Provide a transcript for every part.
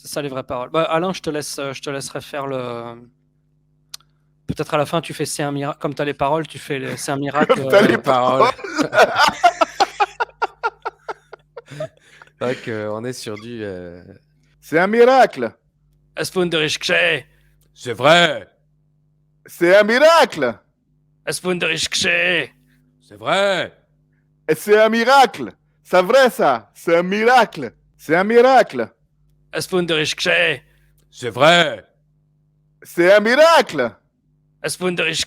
C'est ça les vraies paroles. Bah, Alain, je te laisserai faire le. Peut-être à la fin, tu fais c'est un miracle. Comme tu as les paroles, tu fais c'est un miracle. Comme t'as les paroles. C'est vrai qu'on est sur du. C'est un miracle. Es wunderlich. C'est vrai. C'est un miracle. Es wunderlich. C'est vrai. Et c'est un miracle. C'est vrai ça. C'est un miracle. C'est un miracle. Es wunderlich. C'est vrai. C'est un miracle. Es wunderlich.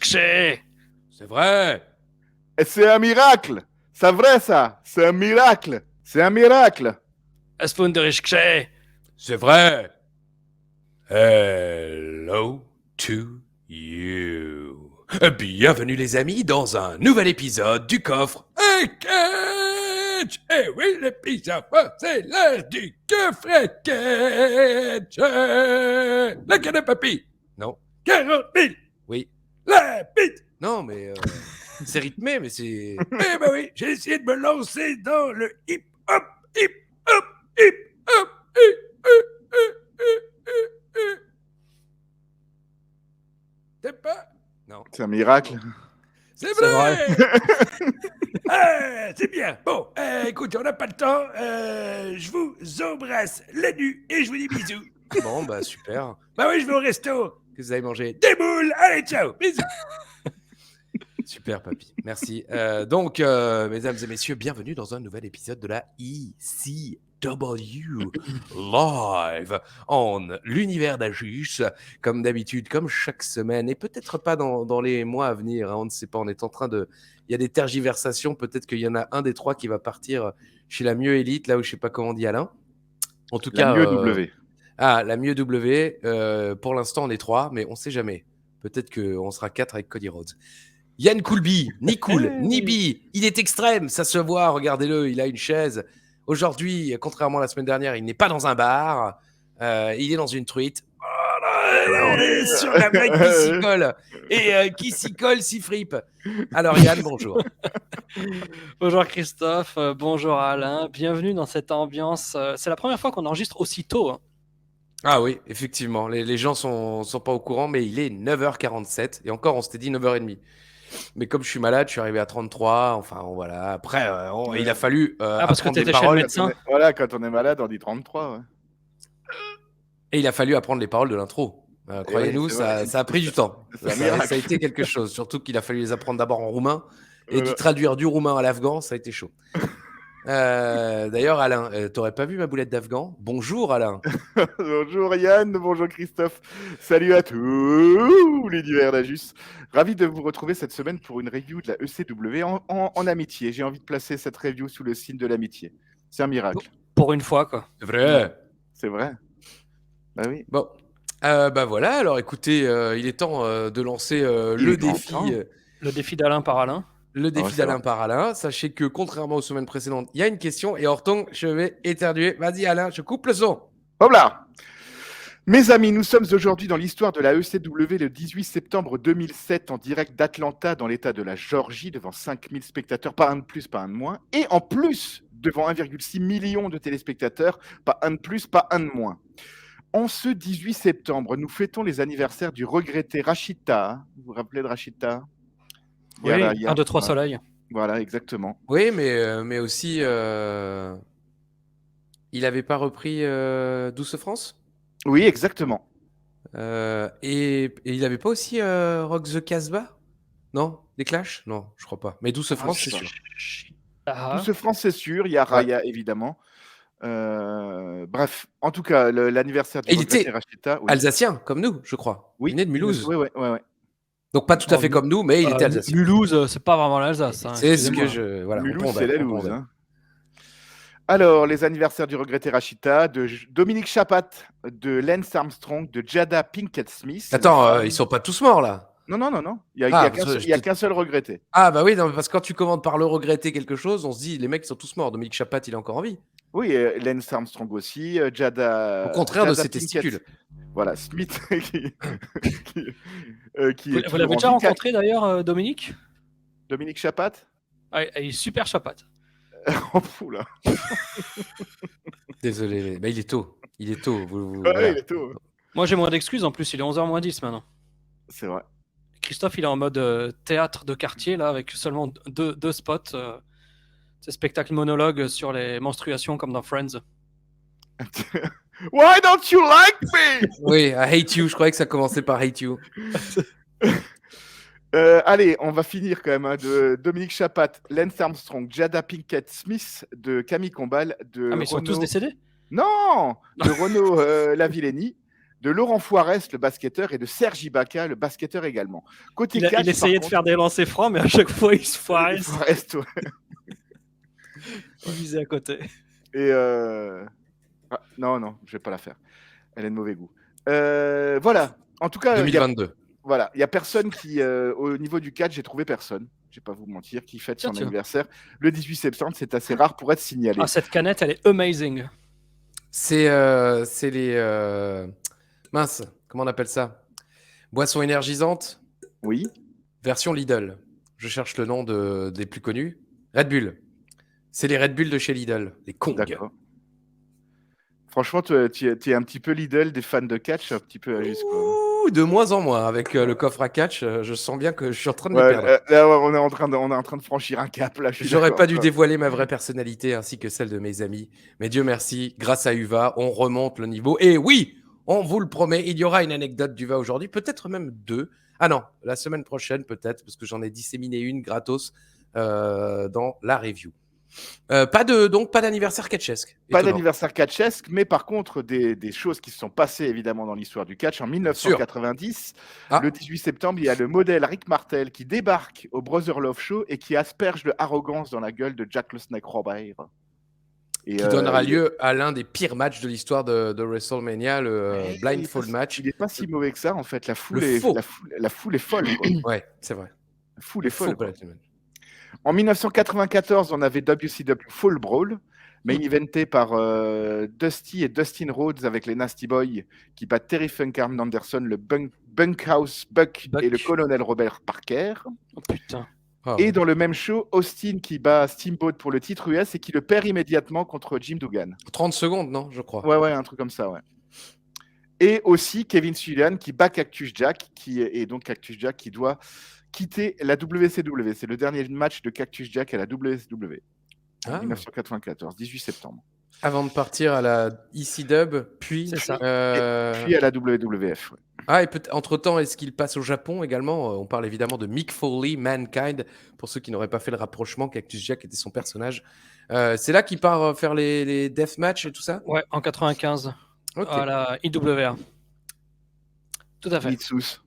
C'est vrai. Et c'est un miracle. C'est vrai ça. C'est un miracle. C'est un miracle. Es wunderlich. C'est vrai. Hello to you. Bienvenue les amis dans un nouvel épisode du coffre Catch. Eh oui, l'épisode, c'est l'heure du coffre Catch. La canne à papy. Non. 40 000. Oui. La bite. Non, mais c'est rythmé, mais c'est... Eh ben oui, j'ai essayé de me lancer dans le hip-hop, hip-hop, hip-hop, T'es pas? Non. C'est un miracle. C'est C'est vrai. C'est bien. Bon, écoute, on n'a pas le temps. Je vous embrasse la nuit et je vous dis bisous. Bon, bah super. Bah oui, je vais au resto. Qu'est-ce que vous avez mangé? Des boules. Allez, ciao. Bisous. Super, papy. Merci. Donc, mesdames et messieurs, bienvenue dans un nouvel épisode de la ECW Live en l'univers d'Ajus, comme d'habitude, comme chaque semaine, et peut-être pas dans les mois à venir. Hein, on ne sait pas. On est en train de. Il y a des tergiversations. Peut-être qu'il y en a un des trois qui va partir chez la Mieux Élite, là où je sais pas comment on dit Alain. En tout cas. La mieux W. Ah, la Mieux W. Pour l'instant, on est trois, mais on sait jamais. Peut-être qu'on sera 4 avec Cody Rhodes. Yann Coolby, ni cool, ni bi, il est extrême, ça se voit, regardez-le, il a une chaise. Aujourd'hui, contrairement à la semaine dernière, il n'est pas dans un bar, il est dans une truite. Oh là, on est sur la blague qui s'y colle. Et qui s'y colle s'y fripe. Alors Yann, bonjour. Bonjour Christophe, bonjour Alain, bienvenue dans cette ambiance. C'est la première fois qu'on enregistre aussitôt. Hein. Ah oui, effectivement, les gens sont pas au courant, mais il est 9h47, et encore on s'était dit 9h30. Mais comme je suis malade, je suis arrivé à 33. Enfin, voilà. Après, il a fallu parce que apprendre tu les étais chez le paroles. médecin. Voilà, quand on est malade, on dit 33. Ouais. Et il a fallu apprendre les paroles de l'intro. Croyez-nous, oui, ça a pris du temps. C'est un Ça miracle. a été quelque chose. Surtout qu'il a fallu les apprendre d'abord en roumain et Voilà. d'y traduire du roumain à l'afghan. Ça a été chaud. D'ailleurs, Alain, t'aurais pas vu ma boulette d'afghan? Bonjour, Alain. Bonjour Yann, bonjour Christophe. Salut à tous l'univers d'Ajus. Ravi de vous retrouver cette semaine pour une review de la ECW en amitié. J'ai envie de placer cette review sous le signe de l'amitié. C'est un miracle. Pour une fois, quoi. C'est vrai. C'est vrai. Bah oui. Bon. Bah voilà, alors écoutez, il est temps de lancer le défi. Le défi d'Alain par Alain. Le défi d'Alain par Alain. Sachez que contrairement aux semaines précédentes, il y a une question et Horton, je vais éternuer. Vas-y Alain, je coupe le son. Hop là. Mes amis, nous sommes aujourd'hui dans l'histoire de la ECW le 18 septembre 2007 en direct d'Atlanta dans l'état de la Géorgie devant 5000 spectateurs, pas un de plus, pas un de moins. Et en plus, devant 1,6 million de téléspectateurs, pas un de plus, pas un de moins. En ce 18 septembre, nous fêtons les anniversaires du regretté Rashida. Vous vous rappelez de Rashida? Oui, 1, 2, 3 soleil. Voilà, exactement. Oui, mais aussi, il n'avait pas repris Douce France? Oui, exactement. Et il n'avait pas aussi Rock the Casbah? Non? Les Clash? Non, je crois pas. Mais Douce France, c'est sûr. Douce France, c'est sûr. Il y a Raya, évidemment. Bref, en tout cas, l'anniversaire du regretté Rashida. Oui. Alsacien, comme nous, je crois. Oui. Il venait de Mulhouse. Oui. Donc pas tout à fait comme nous, mais il était alsacien. Mulhouse, c'est pas vraiment l'Alsace. Hein, c'est ce que je... Voilà, Mulhouse, c'est la Louse. Hein. Alors, les anniversaires du regretté Rashida, de Dominique Chapat, de Lance Armstrong, de Jada Pinkett Smith. Attends, ils sont pas tous morts, là? Non. Il n'y a qu'un seul regretté. Ah bah oui, non, parce que quand tu commandes par le regretté quelque chose, on se dit, les mecs sont tous morts. Dominique Chapat, il est encore en vie. Oui, Lance Armstrong aussi, Jada... Au contraire Jada de ses Pinkett. testicules. Voilà, Smith qui vous l'avez déjà rencontré d'ailleurs, Dominique? Dominique Chapat? Ah, il est super Chapat. Oh, fou là. Désolé, mais il est tôt. Il est tôt. Ouais, voilà. il est tôt. Moi, j'ai moins d'excuses. En plus, il est 11h moins 10 maintenant. C'est vrai. Christophe, il est en mode théâtre de quartier, là, avec seulement deux spots. C'est spectacle monologue sur les menstruations comme dans Friends. Why don't you like me? Oui, I hate you. Je croyais que ça commençait par hate you. Allez, on va finir quand même hein, de Dominique Chapat, Lance Armstrong, Jada Pinkett Smith, de Camille Combal, de Ah, mais ils sont tous Renaud... décédés? Non, de Renaud Lavillenie, de Laurent Foirest, le basketteur, et de Serge Ibaka, le basketteur également. Côté catch, Il essayait de faire des lancers francs, mais à chaque fois, il se foirait. Foirest, ouais. Il visait à côté. Et non, je vais pas la faire. Elle est de mauvais goût. Voilà. En tout cas, 2022. Voilà, il n'y a personne qui, au niveau du catch, j'ai trouvé personne, je ne vais pas vous mentir, qui fête son Tiens. anniversaire. Le 18 septembre, c'est assez rare pour être signalé. Ah, cette canette, elle est amazing. C'est les... Mince, comment on appelle ça? Boissons énergisantes, Oui, version Lidl. Je cherche le nom des plus connus. Red Bull. C'est les Red Bull de chez Lidl. Les Kong. d'accord. Franchement, tu es un petit peu Lidl des fans de catch, un petit peu juste quoi. Ouh, de moins en moins. Avec le coffre à catch, je sens bien que je suis en train de me Ouais, perdre. là, on est en train de franchir un cap. Là, J'aurais pas dû dévoiler ma vraie personnalité ainsi que celle de mes amis. Mais Dieu merci, grâce à UVA, on remonte le niveau. Et oui, on vous le promet, il y aura une anecdote d'UVA aujourd'hui, peut-être même 2. Ah non, la semaine prochaine peut-être, parce que j'en ai disséminé une gratos dans la review. Pas d'anniversaire catchesque. Pas Étonnant. d'anniversaire catchesque, mais par contre, des choses qui se sont passées évidemment dans l'histoire du catch. En 1990, le 18 septembre, il y a le modèle Rick Martel qui débarque au Brother Love Show et qui asperge de arrogance dans la gueule de Jack le Snake Robert. Et qui donnera lieu à l'un des pires matchs de l'histoire de WrestleMania, le Blindfold match. Il n'est pas si mauvais que ça, en fait. La foule est folle. Quoi. Ouais, c'est vrai. La foule est folle. Quoi. En 1994, on avait WCW Fall Brawl, main eventé par Dusty et Dustin Rhodes avec les Nasty Boys qui battent Terry Funk, Arn Anderson, le Bunkhouse Buck et le colonel Robert Parker. Oh putain. Et dans le même show, Austin qui bat Steamboat pour le titre US et qui le perd immédiatement contre Jim Duggan. 30 secondes, non, je crois. Ouais, un truc comme ça, ouais. Et aussi Kevin Sullivan qui bat Cactus Jack, et donc Cactus Jack qui doit quitter la WCW. C'est le dernier match de Cactus Jack à la WCW. En 1994, 18 septembre. Avant de partir à la ECW, puis à la WWF. Ouais. Ah, et entre-temps, est-ce qu'il passe au Japon également? On parle évidemment de Mick Foley, Mankind, pour ceux qui n'auraient pas fait le rapprochement, Cactus Jack était son personnage. C'est là qu'il part faire les deathmatch et tout ça? Ouais, en 95, à la IWA. Tout à fait. Mitsus.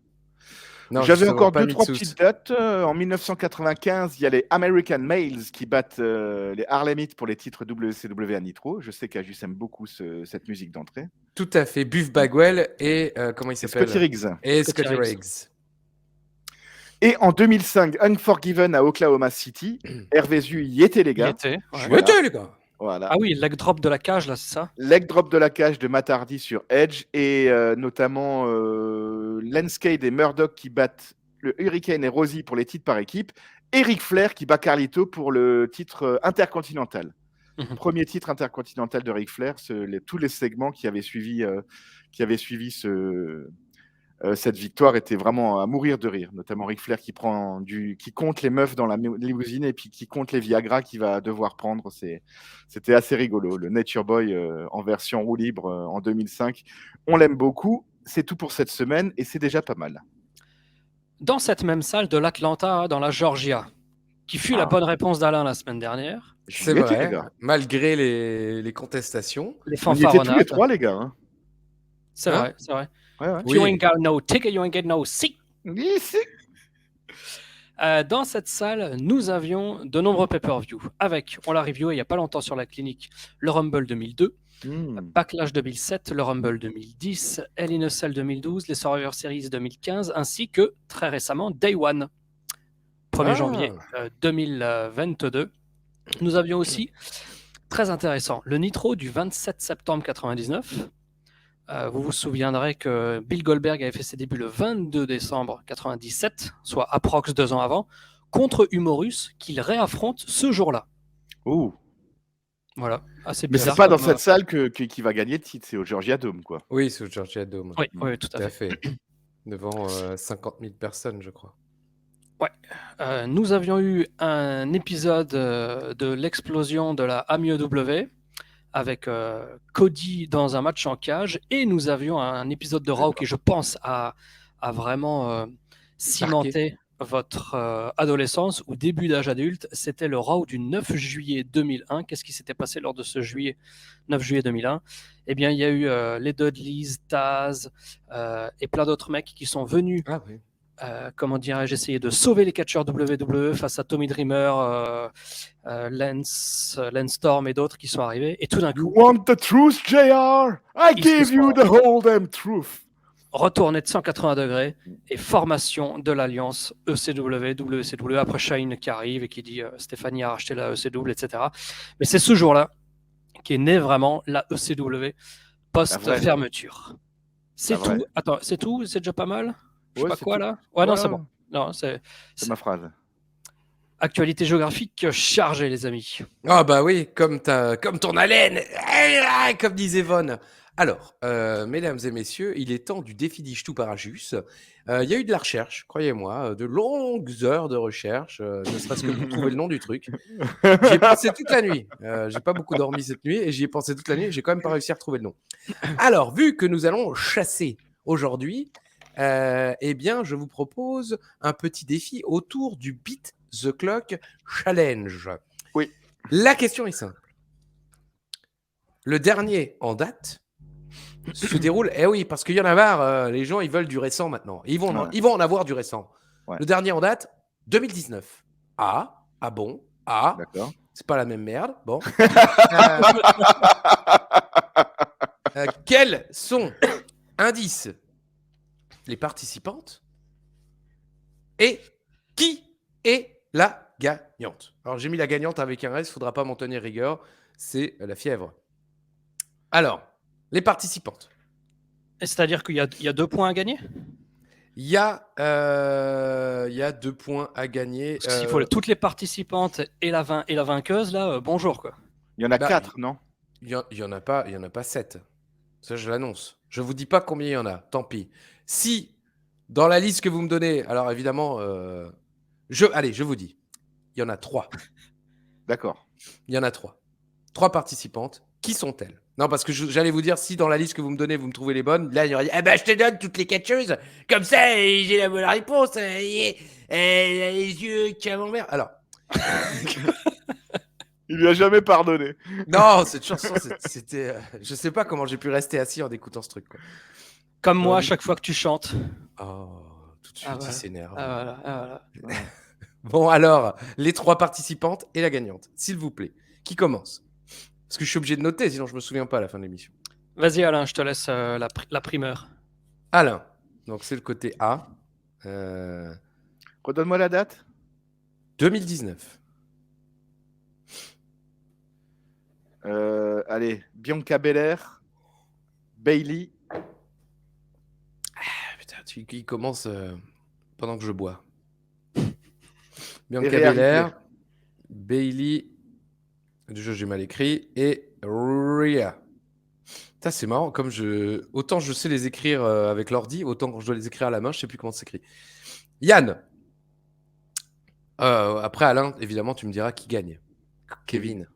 Non, j'avais encore 2-3 petites dates. En 1995, il y a les American Males qui battent les Harlemites pour les titres WCW à Nitro. Je sais qu'Ajus aime beaucoup cette musique d'entrée. Tout à fait. Buff Bagwell et comment il s'appelle? Scotty Riggs. Et Scotty Riggs. Et en 2005, Unforgiven à Oklahoma City. Hervé Zu y était, les gars. J'y étais, les gars. Voilà. Ah oui, leg drop de la cage, là, c'est ça? Leg drop de la cage de Matt Hardy sur Edge et notamment Lenscade et Murdoch qui battent le Hurricane et Rosie pour les titres par équipe. Et Ric Flair qui bat Carlito pour le titre intercontinental. Premier titre intercontinental de Ric Flair. Tous les segments qui avaient suivi cette victoire étaient vraiment à mourir de rire. Notamment Ric Flair qui compte les meufs dans la limousine et puis qui compte les Viagra qu'il va devoir prendre. C'était assez rigolo. Le Nature Boy en version roue libre en 2005. On l'aime beaucoup. C'est tout pour cette semaine et c'est déjà pas mal. Dans cette même salle de l'Atlanta, dans la Georgia, qui fut la bonne réponse d'Alain la semaine dernière. C'est vrai, malgré les contestations. Les fanfaronnades. On y était tous les trois, les gars. Hein. C'est vrai, c'est vrai. Ouais. You ain't got no ticket, you ain't get no seat. Dans cette salle, nous avions de nombreux pay-per-view avec, on l'a reviewé il n'y a pas longtemps sur la clinique, le Rumble 2002, Backlash 2007, le Rumble 2010, Hell in a Cell 2012, les Survivor Series 2015, ainsi que, très récemment, Day One, 1er janvier 2022. Nous avions aussi, très intéressant, le Nitro du 27 septembre 99. Vous vous souviendrez que Bill Goldberg avait fait ses débuts le 22 décembre 97, soit approx 2 ans avant, contre Humorus, qu'il réaffronte ce jour-là. Oh. Voilà, assez Mais c'est bizarre. pas dans comme, cette salle qui va gagner le titre, c'est au Georgia Dome, quoi. Oui, c'est au Georgia Dome. Oui, oui, tout à Tout à fait. fait. Devant 50 000 personnes, je crois. Nous avions eu un épisode de l'explosion de la AMIEW avec Cody dans un match en cage, et nous avions un épisode de Raw qui, je pense, a vraiment cimenté votre adolescence ou début d'âge adulte. C'était le Raw du 9 juillet 2001. Qu'est-ce qui s'était passé lors de ce 9 juillet 2001? Eh bien, il y a eu les Dudleys, Taz et plein d'autres mecs qui sont venus, Ah oui. comment dirais-je, essayer de sauver les catcheurs WWE face à Tommy Dreamer, Lance Storm et d'autres qui sont arrivés. Et tout d'un You coup, want the truth, JR? I Ils se give you sont- the whole damn truth. retourné de 180 degrés et formation de l'alliance ECW-WCW. Après Shane qui arrive et qui dit Stéphanie a racheté la ECW, etc. Mais c'est ce jour-là qui est né vraiment la ECW post-fermeture. C'est La vraie. tout. Attends, c'est tout? C'est déjà pas mal? Je sais Ouais, pas c'est quoi tout. là? Ouais, non, Ouais, c'est ouais. bon. Non, c'est C'est ma phrase. actualité géographique chargée, les amis. Ah bah oui, comme ton haleine, comme disait Von. Alors, mesdames et messieurs, il est temps du défi d'Ichtou Parajus. Il y a eu de la recherche, croyez-moi, de longues heures de recherche, ne serait-ce que pour trouver le nom du truc. J'y ai pensé toute la nuit. J'ai pas beaucoup dormi cette nuit et j'y ai pensé toute la nuit et j'ai quand même pas réussi à retrouver le nom. Alors, vu que nous allons chasser aujourd'hui, eh bien, je vous propose un petit défi autour du Beat the Clock Challenge. Oui. La question est simple. Le dernier en date se déroule. Eh oui, parce qu'il y en a marre, les gens ils veulent du récent maintenant. Ils vont en avoir du récent. Ouais. Le dernier en date, 2019. Ah bon. Ah, D'accord. c'est pas la même merde. Bon. Quels sont indices les participantes et qui est la gagnante? Alors j'ai mis la gagnante avec un S, il faudra pas m'en tenir rigueur, c'est la fièvre. Alors, les participantes. C'est-à-dire qu'il y a 2 points à gagner? Il y a 2 points à gagner. Parce que s'il faut toutes les participantes et la vainqueuse, là, bonjour quoi. Il y en a Bah, 4, non? Il y en a pas 7. Ça, je l'annonce. Je vous dis pas combien il y en a. Tant pis. Si dans la liste que vous me donnez, alors évidemment, je vous dis, il y en a 3. D'accord. Il y en a 3. 3 participantes. Qui sont-elles? Non, parce que j'allais vous dire, si dans la liste que vous me donnez, vous me trouvez les bonnes, là, il y aurait dit, ah ben, je te donne toutes les catcheuses. Comme ça, j'ai la bonne réponse. Les yeux qui m'emmerdent. Alors. Il lui a jamais pardonné. Non, cette chanson, c'était. Je sais pas comment j'ai pu rester assis en écoutant ce truc, quoi. Comme moi, à chaque fois que tu chantes. Oh, tout de suite, voilà. il s'énerve. Voilà. Bon, alors, les 3 participantes et la gagnante, s'il vous plaît. Qui commence? Parce que je suis obligé de noter, sinon je me souviens pas à la fin de l'émission. Vas-y Alain, je te laisse la primeur. Alain, donc c'est le côté A. Redonne-moi la date. 2019. Allez, Bianca Belair, Bayley. Putain, il commence pendant que je bois. Bianca Rhea Belair, Ripley. Bayley, déjà j'ai mal écrit, et Rhea. Ça c'est marrant, autant je sais les écrire avec l'ordi, autant quand je dois les écrire à la main, je sais plus comment ça s'écrit. Yann. Après Alain, évidemment, tu me diras qui gagne. Kevin.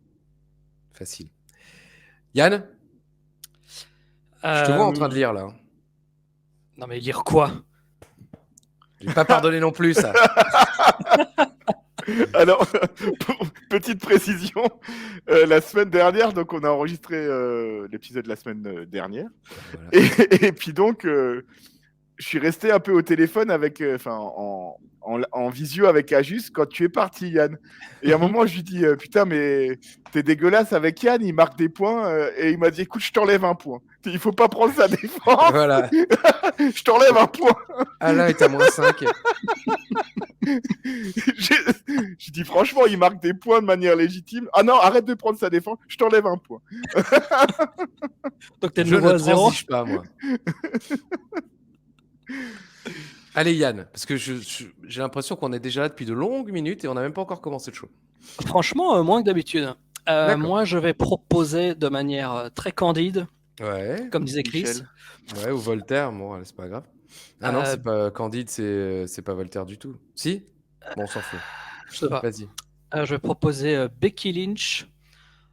Facile. Yann. Je te vois en train de lire là. Non mais lire quoi? Je vais pas pardonner non plus ça. Alors, petite précision, la semaine dernière, donc on a enregistré l'épisode de la semaine dernière, voilà. et puis donc je suis resté un peu au téléphone avec, en visio avec Ajus quand tu es parti, Yann. Et à un moment, je lui dis putain, mais t'es dégueulasse avec Yann, il marque des points, et il m'a dit écoute, je t'enlève un point. Il faut pas prendre sa défense. Voilà. Je t'enlève un point. Alain est à -5. Je dis franchement, il marque des points de manière légitime. Ah non, arrête de prendre sa défense, je t'enlève un point. Donc t'es de je nouveau à ne 0. transige pas, moi. Allez Yann, parce que j'ai l'impression qu'on est déjà là depuis de longues minutes et on n'a même pas encore commencé le show. Franchement, moins que d'habitude. D'accord. Moi, je vais proposer de manière très candide, Ouais. comme disait Chris. Michel. Ouais, ou Voltaire, bon, c'est pas grave. Ah non, Euh, c'est pas Candide, c'est pas Voltaire du tout. Si? Bon, on s'en fout. je sais pas. Vas-y. Je vais proposer Becky Lynch,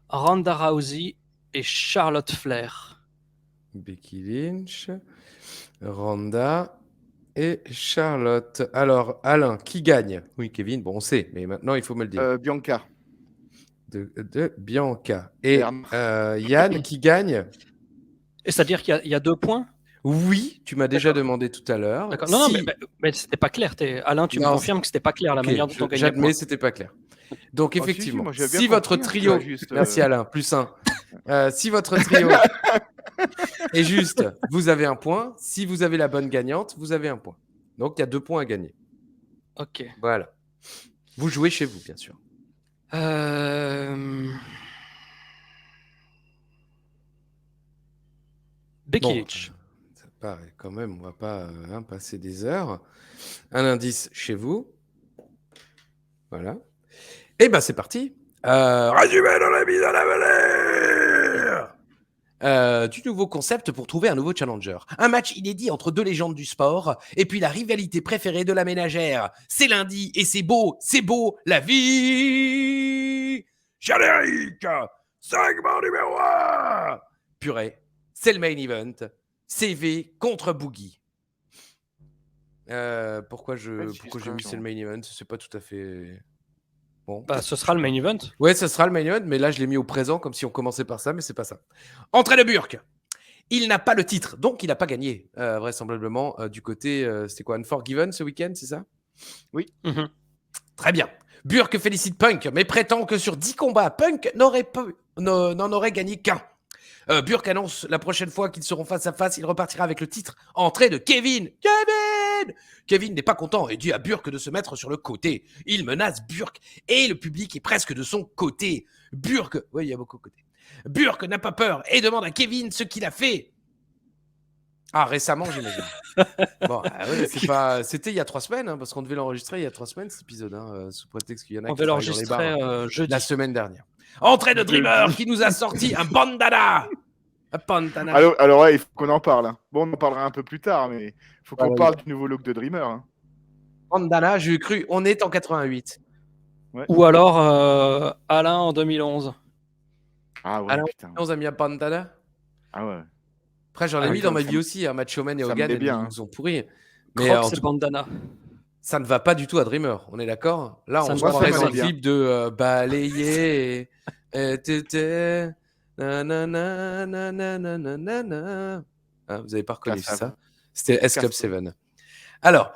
Ronda Rousey et Charlotte Flair. Becky Lynch, Ronda et Charlotte. Alors, Alain, qui gagne? Oui, Kevin, bon, on sait, mais maintenant, il faut me le dire. Bianca. De Bianca. Et Bernard. Yann, qui gagne? Et c'est-à-dire qu'il y a 2 points? Oui, tu m'as déjà demandé tout à l'heure. D'accord. Non, Si- mais c'était pas clair. Alain, tu me Non, confirmes que c'était pas clair la Ok, manière dont on gagnait j'admets, point. c'était pas clair. Donc, Oh, si, effectivement, moi, j'avais bien si votre compris, trio. tu vois, juste, Merci Alain, plus 1. Si votre trio est juste, vous avez un point. Si vous avez la bonne gagnante, vous avez un point. Donc, il y a 2 points à gagner. Ok. Voilà. Vous jouez chez vous, bien sûr. Becky Bon, Lynch. ça paraît quand même, on va pas passer des heures. Un indice chez vous. Voilà. Et ben c'est parti. Résumé dans la mise à l'avenir du nouveau concept pour trouver un nouveau challenger. Un match inédit entre 2 légendes du sport et puis la rivalité préférée de la ménagère. C'est lundi et c'est beau, la vie. Générique, segment numéro 1. Purée, c'est le main event. CV contre Boogie. Pourquoi j'ai mis c'est le main event? C'est pas tout à fait... Bon. Bah, ce sera le main event. Ouais, ce sera le main event, mais là, je l'ai mis au présent comme si on commençait par ça, mais c'est pas ça. Entrée de Burke. Il n'a pas le titre, donc il n'a pas gagné, vraisemblablement, du côté... c'était quoi, Unforgiven ce week-end, c'est ça? Oui. Mhm. Très bien. Burke félicite Punk, mais prétend que sur 10 combats, Punk n'en aurait gagné qu'un. Burke annonce la prochaine fois qu'ils seront face à face, il repartira avec le titre. Entrée de Kevin. Kevin n'est pas content et dit à Burke de se mettre sur le côté. Il menace Burke et le public est presque de son côté. Burke, oui, il y a beaucoup de côtés. Burke n'a pas peur et demande à Kevin ce qu'il a fait. Ah, récemment, j'imagine. Bon, ouais, c'était il y a 3 semaines, hein, parce qu'on devait l'enregistrer il y a 3 semaines, cet épisode, sous prétexte qu'il y en a On qui devait travaillent dans les bars. l'enregistrer jeudi. La semaine dernière. Entrée de Dreamer qui nous a sorti un bandana. Un bandana. Alors ouais, il faut qu'on en parle. Hein. Bon, on en parlera un peu plus tard, mais il faut qu'on parle du nouveau look de Dreamer. Hein. Bandana, j'ai cru, on est en 88. Ouais. Ou alors Alain en 2011. Ah ouais, Alors, putain. on a mis un bandana. Ah ouais. Après, j'en ai mis dans ma vie aussi, hein, Macho Man et Hogan, ils nous ont pourri. Mais Crocs et bandana. Ça ne va pas du tout à Dreamer, on est d'accord? Là, Ça on ne se va croirait pas dans le bien. clip de balayer vous n'avez pas reconnu ça? C'était S Club 7. Alors,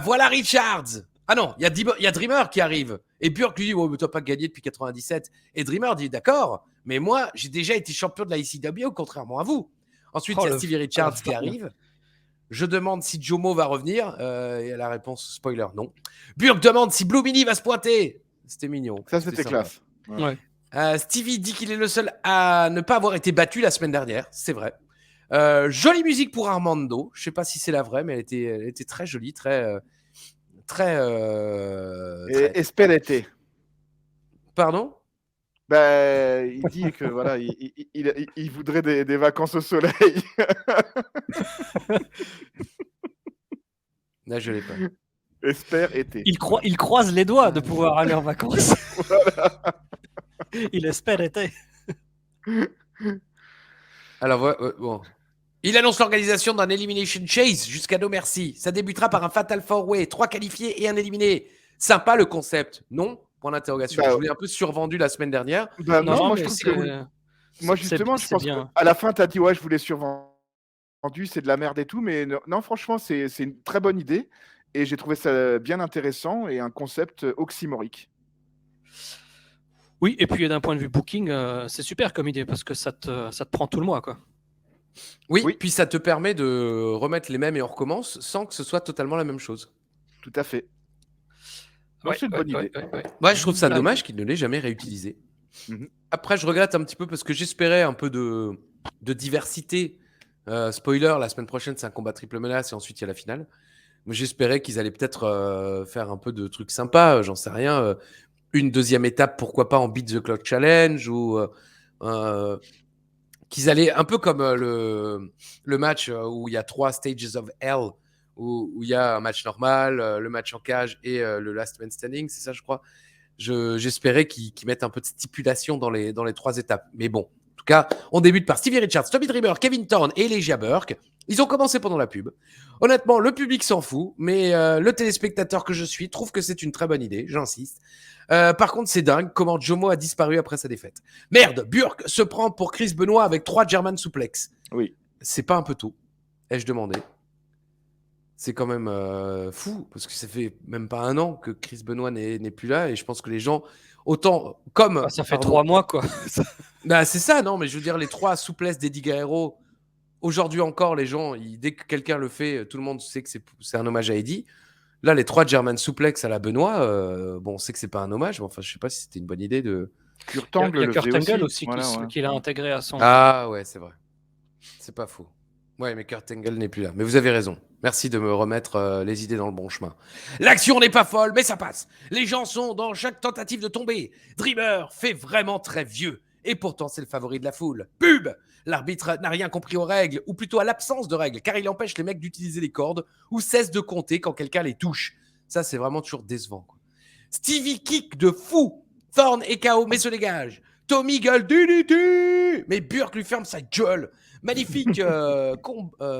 voilà Richards. Ah non, il y a Dreamer qui arrive. Et Burke lui dit, oh, mais tu n'as pas gagné depuis 97. Et Dreamer dit, d'accord, mais moi, j'ai déjà été champion de la ECW, contrairement à vous. Ensuite, il y a Stevie Richards qui arrive. Je demande si Jomo va revenir. Et la réponse, spoiler, non. Burke demande si Blue Mini va se pointer. C'était mignon. Ça, c'était classe. Ouais. Stevie dit qu'il est le seul à ne pas avoir été battu la semaine dernière. C'est vrai. Jolie musique pour Armando. Je ne sais pas si c'est la vraie, mais elle était très jolie, très... Espérité. Pardon? Il dit que voilà, il voudrait des vacances au soleil. Là, je l'ai pas. Espère été. Il croise les doigts de pouvoir aller en vacances. Voilà. Il espère été. Alors, bon. Il annonce l'organisation d'un Elimination Chase jusqu'à No Mercy. Ça débutera par un Fatal 4-Way, 3 qualifiés et un éliminé. Sympa le concept, non? Point d'interrogation. Je l'ai un peu survendu la semaine dernière. Non, moi je trouve que... Moi justement, je pense qu'à la fin, tu as dit ouais, je voulais survendu, c'est de la merde et tout, mais non, franchement, c'est une très bonne idée et j'ai trouvé ça bien intéressant et un concept oxymorique. Oui, et puis d'un point de vue booking, c'est super comme idée parce que ça te prend tout le mois, quoi. Oui, puis ça te permet de remettre les mêmes et on recommence sans que ce soit totalement la même chose. Tout à fait. C'est une bonne idée. Ouais, je trouve ça dommage qu'il ne l'ait jamais réutilisé. Après, je regrette un petit peu parce que j'espérais un peu de diversité. Spoiler, la semaine prochaine, c'est un combat triple menace et ensuite il y a la finale. J'espérais qu'ils allaient peut-être faire un peu de trucs sympas, j'en sais rien. une deuxième étape, pourquoi pas en Beat the Clock Challenge ou qu'ils allaient un peu comme le match où il y a 3 stages of hell, où il y a un match normal, le match en cage et le last man standing, c'est ça je crois. J'espérais qu'ils mettent un peu de stipulation dans les 3 étapes. Mais bon, en tout cas, on débute par Stevie Richards, Tommy Dreamer, Kevin Thorne et Legia Burke. Ils ont commencé pendant la pub. Honnêtement, le public s'en fout, mais le téléspectateur que je suis trouve que c'est une très bonne idée, j'insiste. Par contre, c'est dingue comment Jomo a disparu après sa défaite. Merde, Burke se prend pour Chris Benoit avec 3 German suplex. Oui. C'est pas un peu tôt, ai-je demandé. C'est quand même fou, parce que ça fait même pas 1 an que Chris Benoit n'est plus là, et je pense que les gens, autant comme... Ça fait 3 mois, quoi. Bah, c'est ça, non, mais je veux dire, les 3 souplesses d'Eddie Guerrero, aujourd'hui encore, les gens, dès que quelqu'un le fait, tout le monde sait que c'est un hommage à Eddie. Là, les 3 German suplex à la Benoît, bon, on sait que c'est pas un hommage, mais enfin, je sais pas si c'était une bonne idée de... Kurt Angle il y a Kurt Angle aussi. Voilà, qu'il a intégré à son... Ah ouais, c'est vrai. C'est pas faux. Ouais, mais Kurt Angle n'est plus là. Mais vous avez raison. Merci de me remettre les idées dans le bon chemin. L'action n'est pas folle, mais ça passe. Les gens sont dans chaque tentative de tomber. Dreamer fait vraiment très vieux. Et pourtant, c'est le favori de la foule. Pub! L'arbitre n'a rien compris aux règles, ou plutôt à l'absence de règles, car il empêche les mecs d'utiliser les cordes ou cesse de compter quand quelqu'un les touche. Ça, c'est vraiment toujours décevant, quoi. Stevie kick de fou. Thorne est KO, mais se dégage. Tommy gueule DDT, mais Burke lui ferme sa gueule. Magnifique,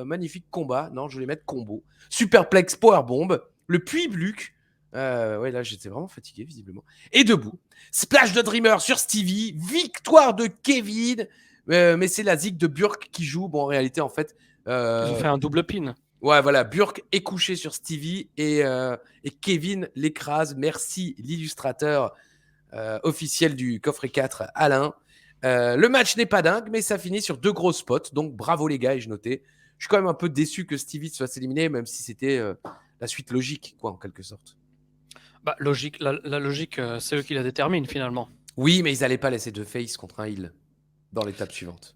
magnifique combat. Non, je voulais mettre combo. Superplex powerbomb. Le puits-bluc. Ouais, là, j'étais vraiment fatigué, visiblement. Et debout. Splash de Dreamer sur Stevie. Victoire de Kevin. Mais c'est la zig de Burke qui joue. Bon, en réalité, en fait... Ils ont fait un double pin. Ouais, voilà. Burke est couché sur Stevie et Kevin l'écrase. Merci, l'illustrateur officiel du coffret 4, Alain. Le match n'est pas dingue, mais ça finit sur 2 gros spots. Donc, bravo les gars, ai-je noté. Je suis quand même un peu déçu que Stevie se fasse éliminer, même si c'était la suite logique, quoi, en quelque sorte. Bah, logique, la logique, c'est eux qui la déterminent, finalement. Oui, mais ils n'allaient pas laisser 2 face contre un heel dans l'étape suivante.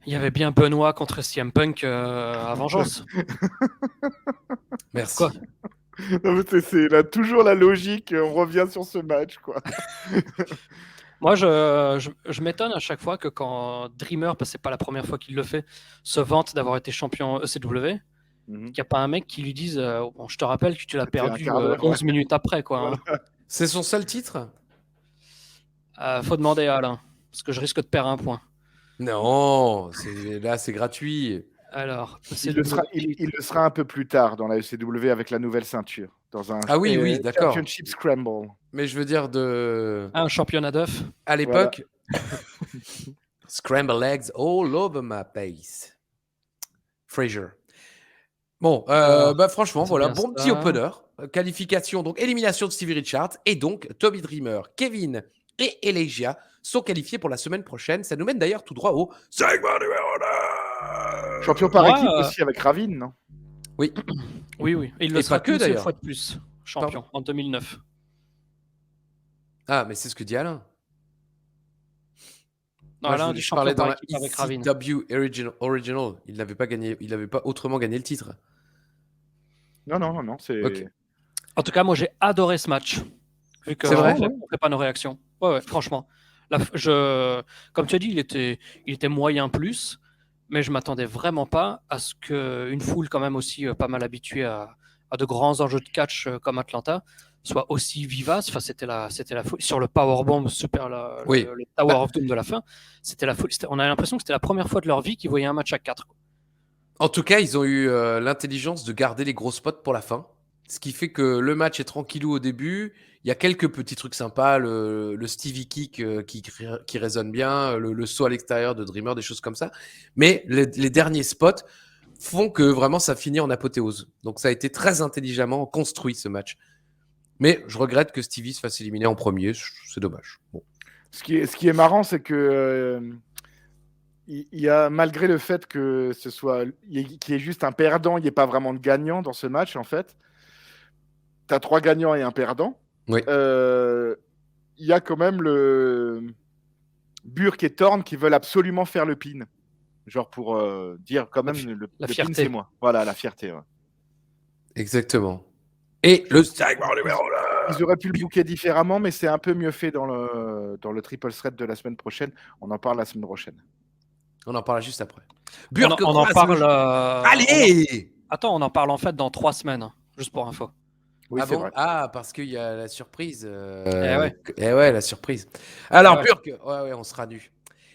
Il y avait bien Benoît contre CM Punk à Vengeance. Merci. Quoi ? Non, c'est là, toujours la logique, on revient sur ce match, quoi. Moi, je m'étonne à chaque fois que quand Dreamer, parce que c'est pas la première fois qu'il le fait, se vante d'avoir été champion ECW, qu'il n'y a pas un mec qui lui dise bon, je te rappelle que tu l'as perdu 11 minutes après, quoi. Hein. C'est son seul titre ? Faut demander à Alain, parce que je risque de perdre un point. Non, là c'est gratuit. Alors, il le sera un peu plus tard dans la ECW avec la nouvelle ceinture. Dans un oui, d'accord. Championship Scramble. Mais je veux dire un championnat d'œuf. À l'époque, voilà. Scramble eggs all over my face. Fraser. Bon, franchement, voilà, bon petit opener. Qualification, donc élimination de Stevie Richards. Et donc, Tommy Dreamer, Kevin et Elegia sont qualifiés pour la semaine prochaine. Ça nous mène d'ailleurs tout droit au segment numéro 9. Champion par équipe aussi avec Ravin, non ? Oui. Oui. Et il le sera que d'ailleurs. Fois de plus, champion, en 2009. Ah, mais c'est ce que dit Alain. Non, Alain dit champion par équipe avec Ravin. ECW Original. Il n'avait pas gagné, il n'avait pas autrement gagné le titre. Non, c'est... Okay. En tout cas, moi, j'ai adoré ce match. Vu que c'est vrai. On fait pas nos réactions. Ouais, franchement. Comme tu as dit, il était moyen plus, mais je m'attendais vraiment pas à ce qu'une foule quand même aussi pas mal habituée à de grands enjeux de catch comme Atlanta soit aussi vivace. Enfin, c'était la foule. Sur le powerbomb, super, le Tower of Doom de la fin, c'était la foule. On a l'impression que c'était la première fois de leur vie qu'ils voyaient un match à 4. En tout cas, ils ont eu l'intelligence de garder les gros spots pour la fin. Ce qui fait que le match est tranquillou au début. Il y a quelques petits trucs sympas, le Stevie Kick qui résonne bien, le saut à l'extérieur de Dreamer, des choses comme ça. Mais les derniers spots font que vraiment ça finit en apothéose. Donc ça a été très intelligemment construit ce match. Mais je regrette que Stevie se fasse éliminer en premier. C'est dommage. Bon. Ce qui est marrant, c'est que il y a, malgré le fait que qu'il y ait juste un perdant, il n'y ait pas vraiment de gagnant dans ce match, en fait. Tu as 3 gagnants et un perdant. Oui. Il y a quand même le Burke et Thorne qui veulent absolument faire le pin. Genre pour dire quand même le fierté. pin, c'est moi. Voilà, la fierté. Ouais. Exactement. Et le segment numéro ils auraient pu le booker différemment, mais c'est un peu mieux fait dans le triple threat de la semaine prochaine. On en parle la semaine prochaine. On en parlera juste après. On en parle. Allez Attends, on en parle en fait dans 3 semaines, hein, juste pour info. Oui, c'est vrai. Ah, parce qu'il y a la surprise. ouais. La surprise. Alors, Burke, on sera nus.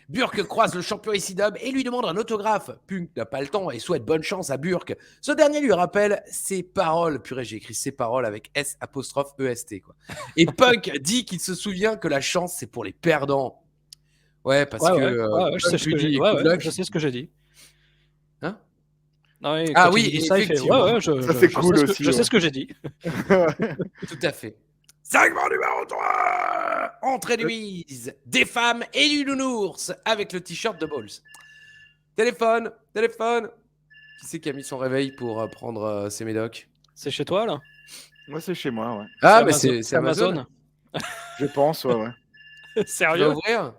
Burke croise le champion ECW et lui demande un autographe. Punk n'a pas le temps et souhaite bonne chance à Burke. Ce dernier lui rappelle ses paroles. Purée, j'ai écrit ses paroles avec S''EST. Quoi. Et Punk dit qu'il se souvient que la chance, c'est pour les perdants. Ouais, parce que. Je sais ce que j'ai dit. Je sais ce que j'ai dit. Hein? Effectivement. Ça, c'est cool aussi. Je sais ce que j'ai dit. Tout à fait. Segment numéro 3. Entrée de mise, des femmes et du nounours avec le t-shirt de Balls. Téléphone. Qui c'est qui a mis son réveil pour prendre ses médocs? C'est chez toi, là? Moi, c'est chez moi, ouais. Ah, mais c'est Amazon. Je pense, ouais. Sérieux? Tu vas ouvrir?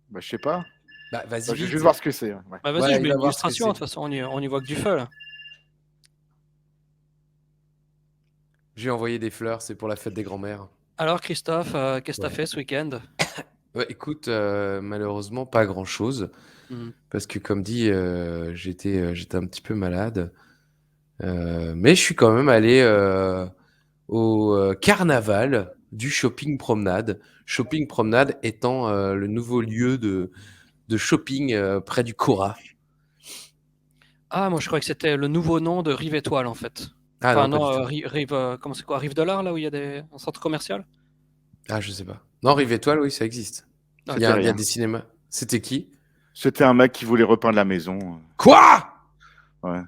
Bah, je sais pas. Bah, vas-y. Je vais juste voir ce que c'est. Ouais. Bah, vas-y, je mets une illustration, de toute façon, on y voit que du feu, là. J'ai envoyé des fleurs, c'est pour la fête des grands-mères. Alors, Christophe, qu'est-ce que t'as fait ce week-end? Écoute, malheureusement, pas grand-chose. Parce que, comme dit, j'étais un petit peu malade. Mais je suis quand même allé au carnaval du Shopping Promenade. Shopping Promenade étant le nouveau lieu de shopping près du Cora. Ah, moi je croyais que c'était le nouveau nom de Rive Étoile en fait. Ah enfin, non, Rive, comment c'est quoi, Rive de l'Art, là où il y a un centre commercial? Ah, je sais pas. Non, Rive Étoile, oui, ça existe. Il y a des cinémas. C'était qui? C'était un mec qui voulait repeindre la maison. Quoi? Ouais.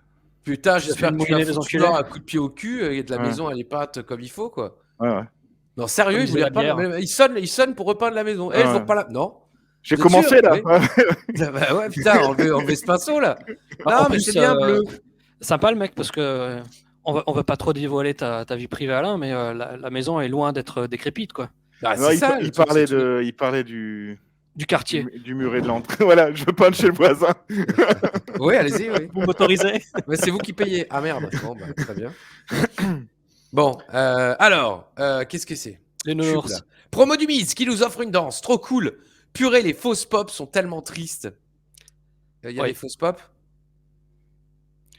Putain, j'espère que tu as foutu un coup de pied au cul et de la maison, elle est peinte comme il faut, quoi. Ouais. Non, sérieux, il voulait repeindre. Il sonne pour repeindre la maison. Je vous repeins la... Non. J'ai commencé, sûr, là. Oui. Bah ouais, putain, enlevez ce pinceau, là. Non, mais c'est bien bleu. Sympa, le mec, parce que on veut pas trop dévoiler ta vie privée, Alain, mais la maison est loin d'être décrépite, quoi. Bah, non, il parlait du quartier. Du muret de l'entrée. Voilà, je veux peindre chez le voisin. Oui, allez-y, oui. Vous m'autorisez? Mais c'est vous qui payez. Ah merde. Bon, bah, très bien. Bon, alors, qu'est-ce que c'est? Les nounours. Promo du Miz qui nous offre une danse. Trop cool. Purée, les fausses pop sont tellement tristes. Il y a des fausses pop?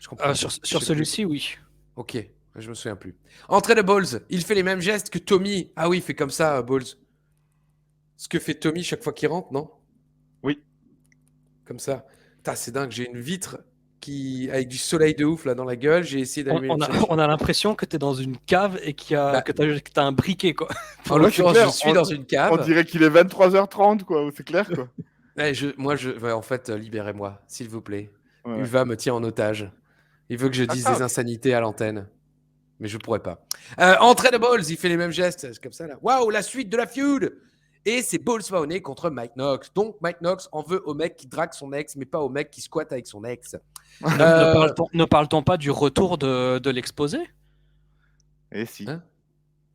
Je comprends. Sur celui-ci, oui. Ok, je me souviens plus. Entrée de Balls. Il fait les mêmes gestes que Tommy. Ah oui, il fait comme ça, Balls. Ce que fait Tommy chaque fois qu'il rentre, non? Oui. Comme ça. Putain, c'est dingue, j'ai une vitre avec du soleil de ouf là dans la gueule. J'ai essayé d'allumer on a l'impression que tu es dans une cave et que tu as un briquet, quoi. En l'occurrence, je suis dans une cave. On dirait qu'il est 23h30, quoi. C'est clair, quoi. En fait, libérez-moi, s'il vous plaît. Ouais. Uva me tient en otage. Il veut que je dise des insanités à l'antenne. Mais je pourrais pas. Entrée de Balls, il fait les mêmes gestes. Comme ça, là. Waouh, la suite de la feud! Et c'est Balls Mahoney contre Mike Knox. Donc, Mike Knox en veut au mec qui drague son ex, mais pas au mec qui squatte avec son ex. Ne parle-t-on pas du retour de l'exposé? Eh si. Hein?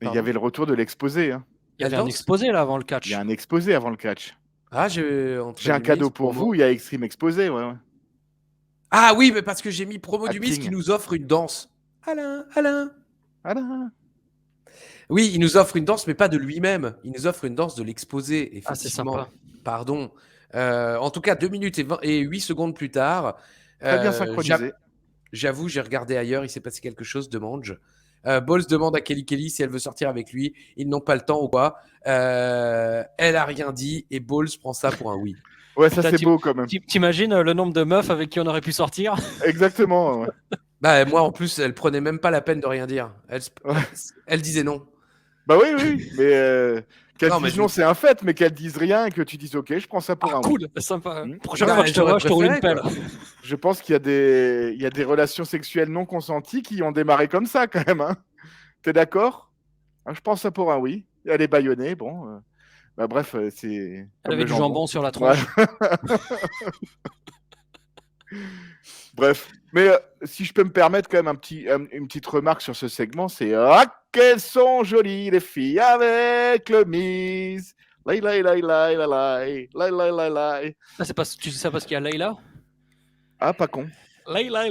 Il y avait le retour de l'exposé. Hein. Il y avait un exposé là avant le catch. Il y a un exposé avant le catch. Ah, j'ai un cadeau pour vous. Il y a Extreme Exposé. Ouais. Ah oui, mais parce que j'ai mis promo du Miz qui nous offre une danse. Alain. Oui, il nous offre une danse, mais pas de lui-même. Il nous offre une danse de l'exposé. Ah, c'est sympa. Pardon. En tout cas, 2 minutes et 8 secondes plus tard. Très bien synchronisé. J'avoue, j'ai regardé ailleurs. Il s'est passé quelque chose de Mange. Balls demande à Kelly si elle veut sortir avec lui. Ils n'ont pas le temps ou quoi. Elle a rien dit et Balls prend ça pour un oui. Ouais, ça c'est beau quand même. T'imagines le nombre de meufs avec qui on aurait pu sortir? Exactement. Ouais. Bah, moi, en plus, elle prenait même pas la peine de rien dire. Elle disait non. Bah oui, mais qu'elle dise non, c'est un fait, mais qu'elle dise rien et que tu dises ok, je prends ça pour un cool, c'est sympa. Prochaine fois que je te vois, je te roule une pelle. Je pense qu'il y a des relations sexuelles non consenties qui ont démarré comme ça quand même. Hein. T'es d'accord? Je prends ça pour un oui. Elle est bâillonnée, bon. Bah bref, c'est. Elle avait du jambon sur la tronche. Bref, mais si je peux me permettre quand même une petite remarque sur ce segment, c'est qu'elles sont jolies les filles avec le Miz. Tu sais ça parce qu'il y a Layla? Ah, pas con. Layla. Ah,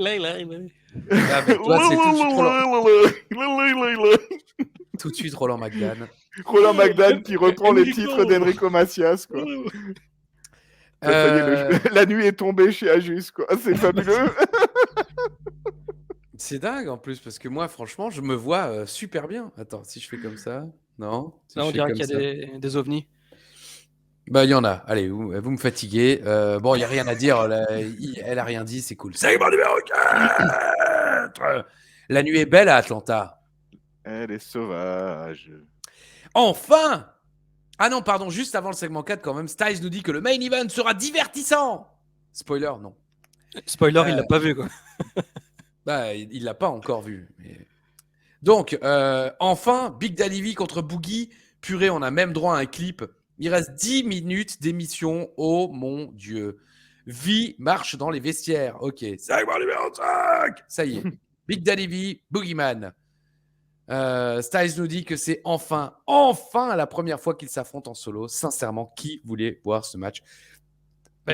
mais toi, c'est tout de suite trop long. Tout de suite, Roland McDan. Roland McDan qui reprend les titres d'Enrico Macias, quoi. Ça y est, la nuit est tombée chez Ajus, quoi. C'est fabuleux. C'est dingue en plus, parce que moi, franchement, je me vois super bien. Attends, si je fais comme ça. Non, si Là, je on fais dirait comme qu'il y a des ovnis. Bah, il y en a. Allez, vous me fatiguez. Bon, il n'y a rien à dire. Elle a rien dit, c'est cool. Segment numéro 4. La nuit est belle à Atlanta. Elle est sauvage. Enfin! Ah non, pardon, juste avant le segment 4, quand même, Styles nous dit que le main event sera divertissant. Spoiler, non. Spoiler, il l'a pas vu, quoi. Bah, il l'a pas encore vu. Mais... Donc, enfin, Big Daddy V contre Boogie. Purée, on a même droit à un clip. Il reste 10 minutes d'émission. Oh mon Dieu. V marche dans les vestiaires. Ok. Segment numéro 5. Ça y est. Big Daddy V, Boogeyman. Styles nous dit que c'est enfin la première fois qu'ils s'affrontent en solo. Sincèrement, qui voulait voir ce match?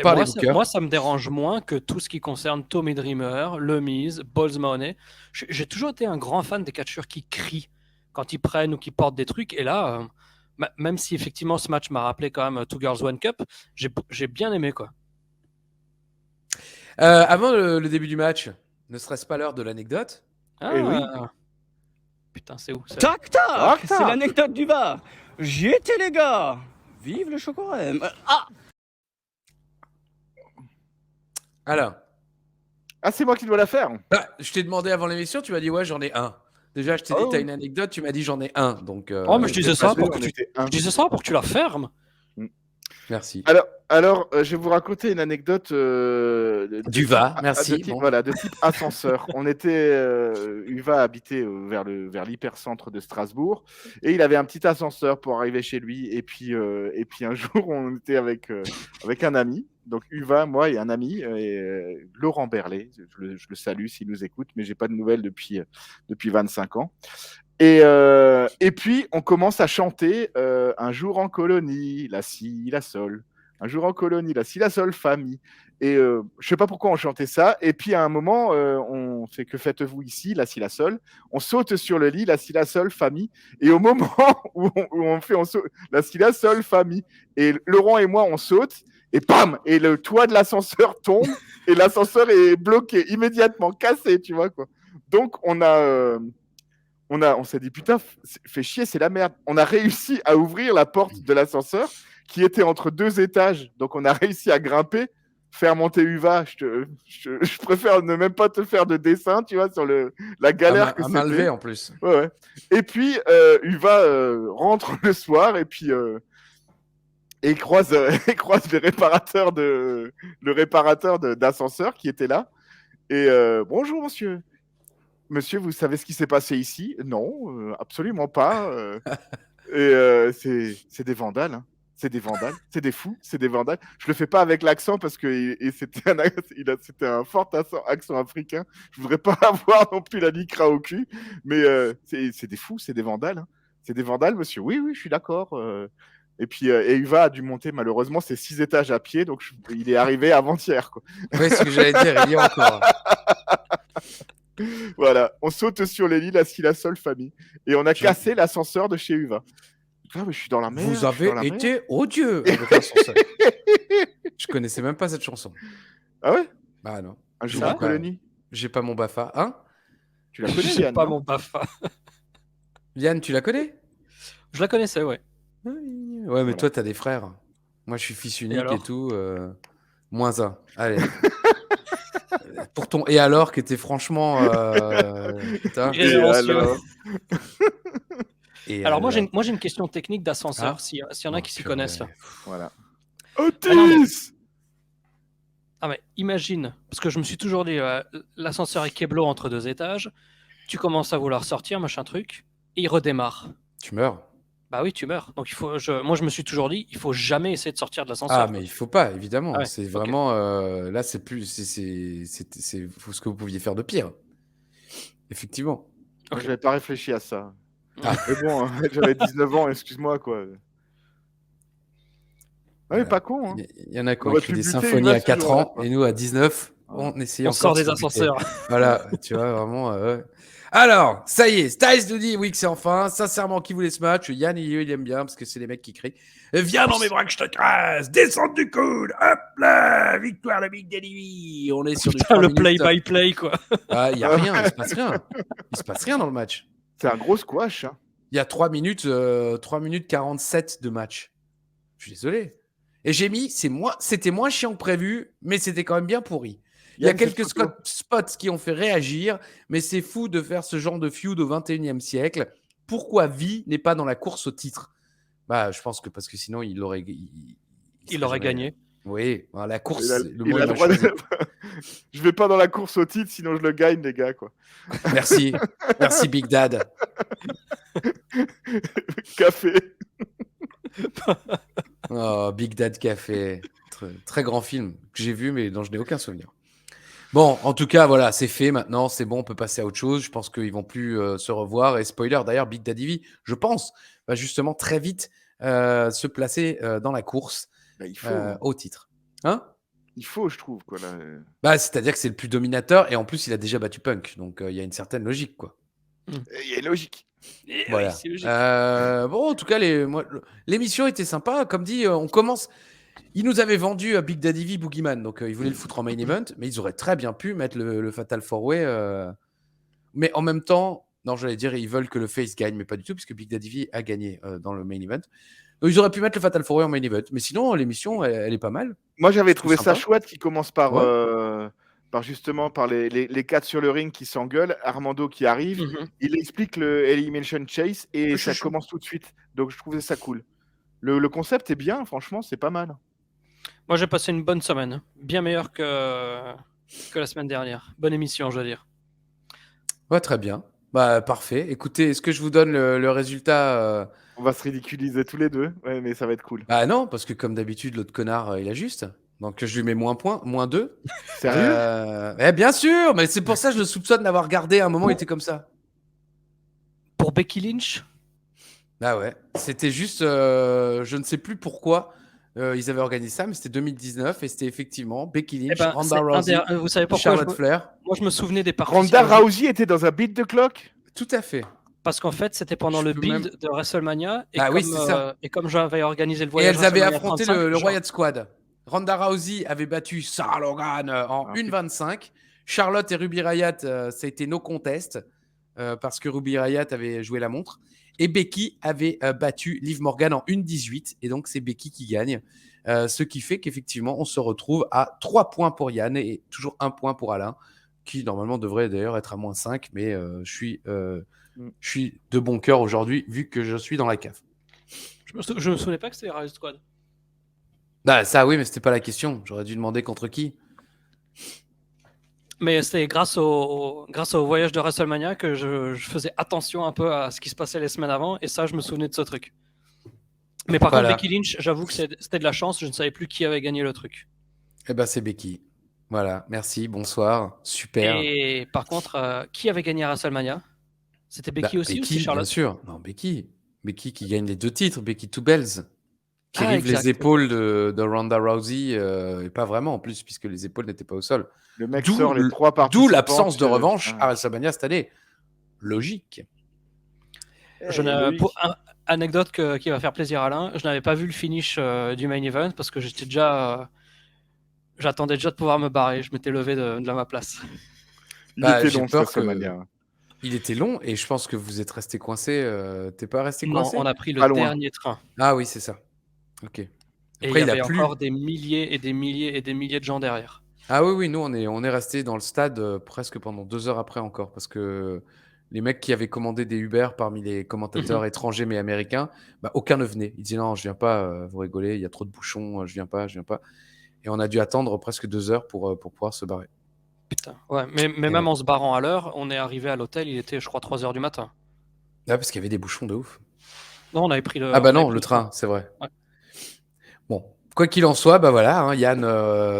Moi, ça me dérange moins que tout ce qui concerne Tommy Dreamer, Le Miz, Balls Mahoney. J'ai toujours été un grand fan des catcheurs qui crient quand ils prennent ou qui portent des trucs. Et là, même si effectivement ce match m'a rappelé quand même Two Girls One Cup, j'ai bien aimé, quoi. Avant le début du match, ne serait-ce pas l'heure de l'anecdote? Ah, oui. Putain, c'est où ça? Tac tac, c'est l'anecdote du bar. J'y étais les gars. Vive le chocolat. Ah. Alors. Ah, c'est moi qui dois la faire. Bah, je t'ai demandé avant l'émission, tu m'as dit ouais, j'en ai un. Déjà, je t'ai dit t'as une anecdote, tu m'as dit j'en ai un. Donc. Oh, mais je disais ça pour que tu la fermes. Merci. Alors, je vais vous raconter une anecdote merci. De type ascenseur. On était, Uva habitait vers l'hypercentre de Strasbourg et il avait un petit ascenseur pour arriver chez lui. Et puis un jour, on était avec un ami. Donc Uva, moi et un ami, Laurent Berlet. Je le salue s'il nous écoute, mais j'ai pas de nouvelles depuis 25 ans. Et puis, on commence à chanter un jour en colonie, la si, la sol. Un jour en colonie, la si, la sol, famille. Et je sais pas pourquoi on chantait ça. Et puis, à un moment, on fait que faites-vous ici, la si, la sol. On saute sur le lit, la si, la sol, famille. Et au moment où on saute, la si, la sol, famille. Et Laurent et moi, on saute. Et bam! Et le toit de l'ascenseur tombe. Et l'ascenseur est bloqué, immédiatement cassé, tu vois, quoi. Donc, on s'est dit, putain, fait chier, c'est la merde. On a réussi à ouvrir la porte de l'ascenseur qui était entre 2 étages. Donc, on a réussi à grimper, faire monter Uva. Je préfère ne même pas te faire de dessin, tu vois, sur la galère que c'était. À main levée, en plus. Ouais. Et puis, Uva rentre le soir et puis et croise le réparateur d'ascenseur qui était là. Et bonjour, monsieur. Monsieur, vous savez ce qui s'est passé ici? Non, absolument pas. C'est des vandales. Hein. C'est des vandales. C'est des fous. C'est des vandales. Je le fais pas avec l'accent parce que c'était un fort accent africain. Je voudrais pas avoir non plus la licra au cul. Mais c'est des fous. C'est des vandales. Hein. C'est des vandales, monsieur. Oui, je suis d'accord. Et puis, Uva a dû monter, malheureusement, c'est 6 étages à pied. Donc, il est arrivé avant-hier. Quoi. Oui, ce que j'allais dire. Il y a encore. Voilà, on saute sur les lits, la seule famille. Et on a cassé l'ascenseur de chez Uva. Ah, mais je suis dans la merde. Vous avez été odieux avec l'ascenseur. Je connaissais même pas cette chanson. Ah ouais? Bah non. Un jour en colonie. J'ai pas mon Bafa. Hein? Tu la connais, Yann? J'ai pas mon Bafa. Yann, tu la connais? Je la connaissais, ouais. Ouais, mais toi, t'as des frères. Moi, je suis fils unique et tout. -1. Allez. Pour ton et alors qui était franchement putain. Alors moi j'ai une question technique d'ascenseur, s'il y en a qui s'y connaissent. Voilà. Otis. Mais imagine, parce que je me suis toujours dit l'ascenseur est keblo entre 2 étages, tu commences à vouloir sortir machin truc et il redémarre. Tu meurs. Bah oui, tu meurs. Donc moi je me suis toujours dit, il faut jamais essayer de sortir de l'ascenseur. Ah mais il faut pas, évidemment. Ouais, c'est vraiment là c'est plus c'est ce que vous pouviez faire de pire. Effectivement. Okay. Je n'avais pas réfléchi à ça. Mais bon, j'avais 19 ans, excuse-moi quoi. Ouais, pas con. Hein. Il y en a qui ont écrit des symphonies à 4 ans et nous à 19. On essaye On encore sort de des se buter. ascenseurs. Voilà, tu vois, vraiment. Alors, ça y est, Styles nous dit oui que c'est enfin. Sincèrement, qui voulait ce match? Yann, il aime bien parce que c'est les mecs qui crient. Viens dans mes bras que je te crasse, descente du coude, hop là, victoire de Big Daddy. On est sur du Putain, 3 le minutes. play-by-play, quoi. Il y a rien, il se passe rien. Il se passe rien dans le match. C'est un gros squash. Hein. Il y a 3 minutes 47 de match. Je suis désolé. Et j'ai mis, c'était moins chiant que prévu, mais c'était quand même bien pourri. Il y a Yann, quelques cette photo. spots qui ont fait réagir, mais c'est fou de faire ce genre de feud au 21e siècle. Pourquoi Vi n'est pas dans la course au titre? Bah, je pense que parce que sinon, il aurait gagné. Oui, la course, Il a, le il mot a est le mal droit de... choisi. Je vais pas dans la course au titre, sinon je le gagne, les gars. Quoi. Merci. Merci, Big Dad. Café. Oh, Big Dad Café. Très, très grand film que j'ai vu, mais dont je n'ai aucun souvenir. Bon, en tout cas, voilà, c'est fait maintenant, c'est bon, on peut passer à autre chose. Je pense qu'ils vont plus se revoir. Et spoiler, d'ailleurs, Big Daddy V, je pense, va justement très vite se placer dans la course Bah, il faut. au titre. Hein? Il faut, je trouve. Quoi, là. Bah, c'est-à-dire que c'est le plus dominateur et en plus, il a déjà battu Punk. Donc, il y a une certaine logique, quoi. Il y a une logique. Voilà. Oui, c'est logique. Bon, en tout cas, l'émission était sympa. Comme dit, on commence. Ils nous avaient vendu Big Daddy V Boogeyman, donc ils voulaient le foutre en main event, mais ils auraient très bien pu mettre le Fatal 4-Way. Mais en même temps, non, j'allais dire, ils veulent que le face gagne, mais pas du tout, puisque Big Daddy V a gagné dans le main event. Donc, ils auraient pu mettre le Fatal 4-Way en main event, mais sinon, l'émission, elle est pas mal. Moi, j'avais trouvé sympa. ça chouette qui commence par, Ouais. justement par les quatre sur le ring qui s'engueulent, Armando qui arrive, il explique le Elimination Chase et ça commence tout de suite. Donc je trouvais ça cool. Le concept est bien, franchement, c'est pas mal. Moi, j'ai passé une bonne semaine. Bien meilleure que la semaine dernière. Bonne émission, je veux dire. Ouais, très bien. Bah, parfait. Écoutez, est-ce que je vous donne le résultat On va se ridiculiser tous les deux, ouais, mais ça va être cool. Bah non, parce que comme d'habitude, l'autre connard, il a juste. Donc je lui mets moins 2. Sérieux Bien sûr, mais c'est pour ça que je le soupçonne d'avoir gardé à un moment, il était comme ça. Pour Becky Lynch? Ah ouais, c'était juste, je ne sais plus pourquoi ils avaient organisé ça, mais c'était 2019 et c'était effectivement Becky Lynch, Ronda Rousey, vous savez pourquoi Charlotte Flair. Moi, je me souvenais des parties. Ronda Rousey était dans un beat de clock? Tout à fait. Parce qu'en fait, c'était pendant le build de WrestleMania. Et oui, c'est ça. Et comme j'avais organisé le Et voyage. elles avaient WrestleMania affronté 35, le Riot Squad. Ronda Rousey avait battu Sarah Logan en 1,25. Charlotte et Ruby Riott, ça a été no contest parce que Ruby Riott avait joué la montre. Et Becky avait battu Liv Morgan en 1,18. Et donc, c'est Becky qui gagne. Ce qui fait qu'effectivement, on se retrouve à 3 points pour Yann et toujours 1 point pour Alain, qui normalement devrait d'ailleurs être à -5. Mais je suis de bon cœur aujourd'hui, vu que je suis dans la cave. Je me souvenais pas que c'était les Riot Squad. Bah, ça, oui, mais c'était pas la question. J'aurais dû demander contre qui. Mais c'était grâce au voyage de WrestleMania que je faisais attention un peu à ce qui se passait les semaines avant. Et ça, je me souvenais de ce truc. Mais par contre, Becky Lynch, j'avoue que c'était de la chance. Je ne savais plus qui avait gagné le truc. Eh ben, c'est Becky. Voilà, merci, bonsoir, super. Et par contre, qui avait gagné à WrestleMania? C'était Becky aussi ou c'était Charlotte? Bien sûr, non, Becky. Becky qui gagne les 2 titres, Becky Two Bells. Qui rive exact. les épaules de Ronda Rousey, et pas vraiment en plus, puisque les épaules n'étaient pas au sol. Le mec sort les 3 parties. D'où l'absence de revanche à WrestleMania cette année. Logique. Pour anecdote qui va faire plaisir à Alain, je n'avais pas vu le finish du main event parce que j'étais déjà. J'attendais déjà de pouvoir me barrer. Je m'étais levé de ma place. Il était long, WrestleMania. Il était long et je pense que vous êtes resté coincé. T'es pas resté coincé? Non, on a pris le dernier train. Ah oui, c'est ça. Ok. Après, et il y avait encore des milliers et des milliers et des milliers de gens derrière. Ah oui, nous on est resté dans le stade presque pendant 2 heures après encore parce que les mecs qui avaient commandé des Uber parmi les commentateurs étrangers mais américains, aucun ne venait. Ils disaient non, je viens pas, vous rigolez, il y a trop de bouchons, je viens pas. Et on a dû attendre presque 2 heures pour pouvoir se barrer. Putain, ouais, mais même en se barrant à l'heure, on est arrivé à l'hôtel, il était je crois 3 heures du matin. Ah, parce qu'il y avait des bouchons de ouf. Non, on avait pris le... Ah bah non, le train, c'est vrai. Ouais. Bon, quoi qu'il en soit, voilà, hein, Yann,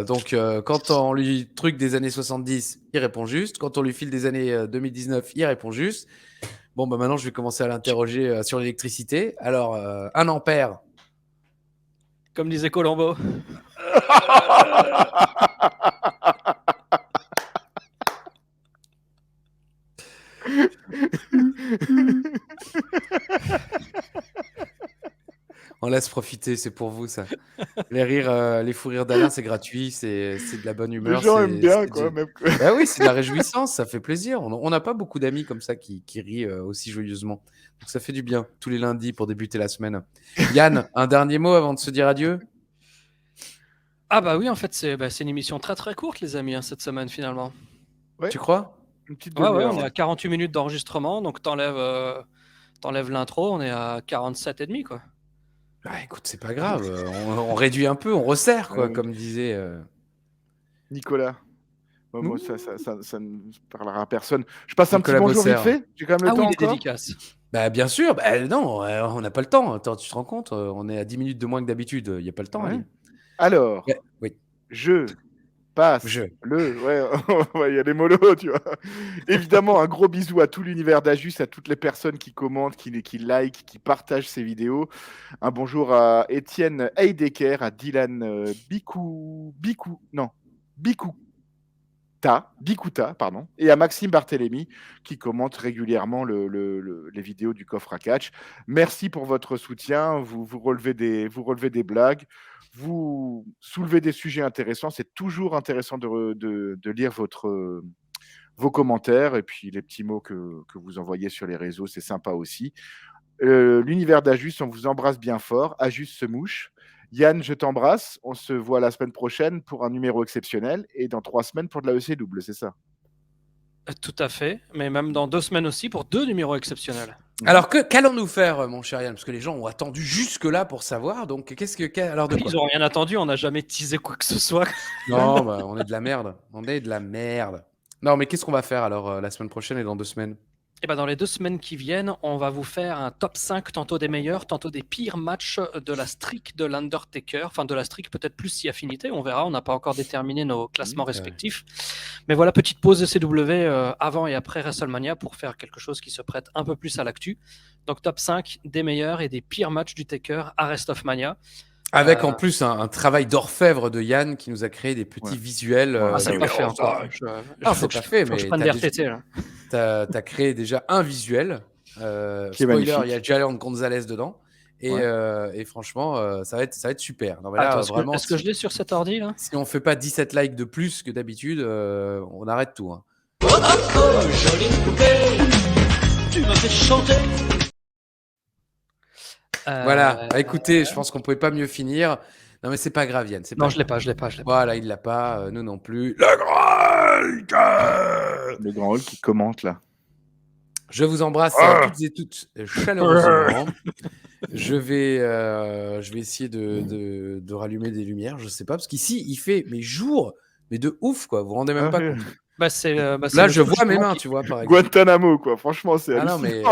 donc quand on lui truc des années 70, il répond juste. Quand on lui file des années 2019, il répond juste. Bon, maintenant, je vais commencer à l'interroger sur l'électricité. Alors, 1 ampère. Comme disait Colombo. On laisse profiter, c'est pour vous ça. Les rires, les fous rires d'Alain, c'est gratuit, c'est de la bonne Les humeur. gens aiment bien, c'est quoi. du- Même Bah oui, c'est de la réjouissance, ça fait plaisir. On n'a pas beaucoup d'amis comme ça qui rient aussi joyeusement. Donc ça fait du bien tous les lundis pour débuter la semaine. Yann, un dernier mot avant de se dire adieu? Ah bah oui, en fait, c'est une émission très très courte, les amis, hein, cette semaine finalement. Ouais. Tu crois? Une petite Ouais, demi-heure. on est à 48 minutes d'enregistrement, donc t'enlèves l'intro, on est à 47 et demi, quoi. Bah écoute, c'est pas grave, on réduit un peu, on resserre, quoi, Ouais. comme disait. Nicolas. Moi, Ouh. ça ne parlera à personne. Je passe un petit Nicolas bonjour vite Bosser. fait. J'ai quand même le Ah oui, temps les encore. dédicaces. Bah bien sûr, bah non, on n'a pas le temps. Attends, tu te rends compte, on est à 10 minutes de moins que d'habitude, il n'y a pas le temps, Ouais. Ali. Alors, Ouais, oui, je passe je. ouais, il y a les mollos, tu vois. Évidemment, un gros bisou à tout l'univers d'Ajus, à toutes les personnes qui commentent, qui like, qui partagent ces vidéos. Un bonjour à Étienne Heidecker, à Dylan Bikuta, pardon, et à Maxime Barthélémy qui commente régulièrement les vidéos du coffre à catch. Merci pour votre soutien. Vous relevez des blagues, vous soulevez des sujets intéressants. C'est toujours intéressant de lire vos commentaires et puis les petits mots que vous envoyez sur les réseaux, c'est sympa aussi. L'univers d'Ajus, on vous embrasse bien fort. Ajus se mouche. Yann, je t'embrasse. On se voit la semaine prochaine pour un numéro exceptionnel et dans 3 semaines pour de la EC double, c'est ça? Tout à fait, mais même dans 2 semaines aussi pour 2 numéros exceptionnels. Alors qu'allons-nous faire, mon cher Yann? Parce que les gens ont attendu jusque-là pour savoir, donc alors de quoi? Ils ont rien attendu, on n'a jamais teasé quoi que ce soit. Non, bah, on est de la merde. On est de la merde. Non, mais qu'est-ce qu'on va faire alors la semaine prochaine et dans 2 semaines? Et ben dans les 2 semaines qui viennent, on va vous faire un top 5, tantôt des meilleurs, tantôt des pires matchs de la streak de l'Undertaker. Enfin, de la streak, peut-être plus si affinité, on verra. On n'a pas encore déterminé nos classements respectifs. Mais voilà, petite pause de CW avant et après WrestleMania pour faire quelque chose qui se prête un peu plus à l'actu. Donc, top 5 des meilleurs et des pires matchs du Taker à WrestleMania. Avec en plus un travail d'orfèvre de Yann qui nous a créé des petits visuels. c'est pas fait encore. C'est pas fait, mais je prenne des RTT là. T'as créé déjà un visuel. Spoiler, il y a Jalen Gonzalez dedans. Et franchement, ça va être super. Non, mais là, Attends, est-ce que je l'ai sur cet ordi là? Si on fait pas 17 likes de plus que d'habitude, on arrête tout. Hein. Oh, jolie poupée, tu m'as fait chanter. Voilà, écoutez, je pense qu'on pouvait pas mieux finir. Non, mais c'est pas grave, Yann. Non, je l'ai pas. Voilà, il l'a pas, nous non plus. Le grand Hulk qui commente là. Je vous embrasse toutes et toutes chaleureusement. Je vais essayer de rallumer des lumières, je sais pas, parce qu'ici il fait jour, mais de ouf quoi. Vous vous rendez même pas compte. Là, je vois mes mains, tu vois, par exemple. Guantanamo, quoi. Franchement, c'est hallucinant. Non, mais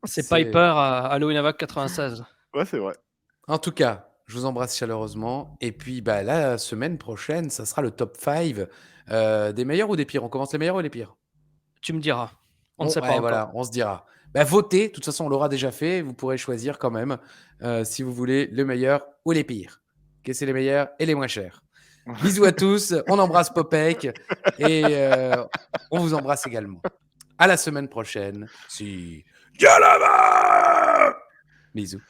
c'est Piper à Halloween Havoc 96. Ouais, c'est vrai. En tout cas, je vous embrasse chaleureusement. Et puis, la semaine prochaine, ça sera le top 5 des meilleurs ou des pires. On commence les meilleurs ou les pires? Tu me diras. On ne sait pas encore. Voilà, on se dira. Votez, de toute façon, on l'aura déjà fait. Vous pourrez choisir quand même si vous voulez le meilleur ou les pires. Que c'est les meilleurs et les moins chers. Bisous à tous. On embrasse Popek et on vous embrasse également. À la semaine prochaine. Si. Bisous.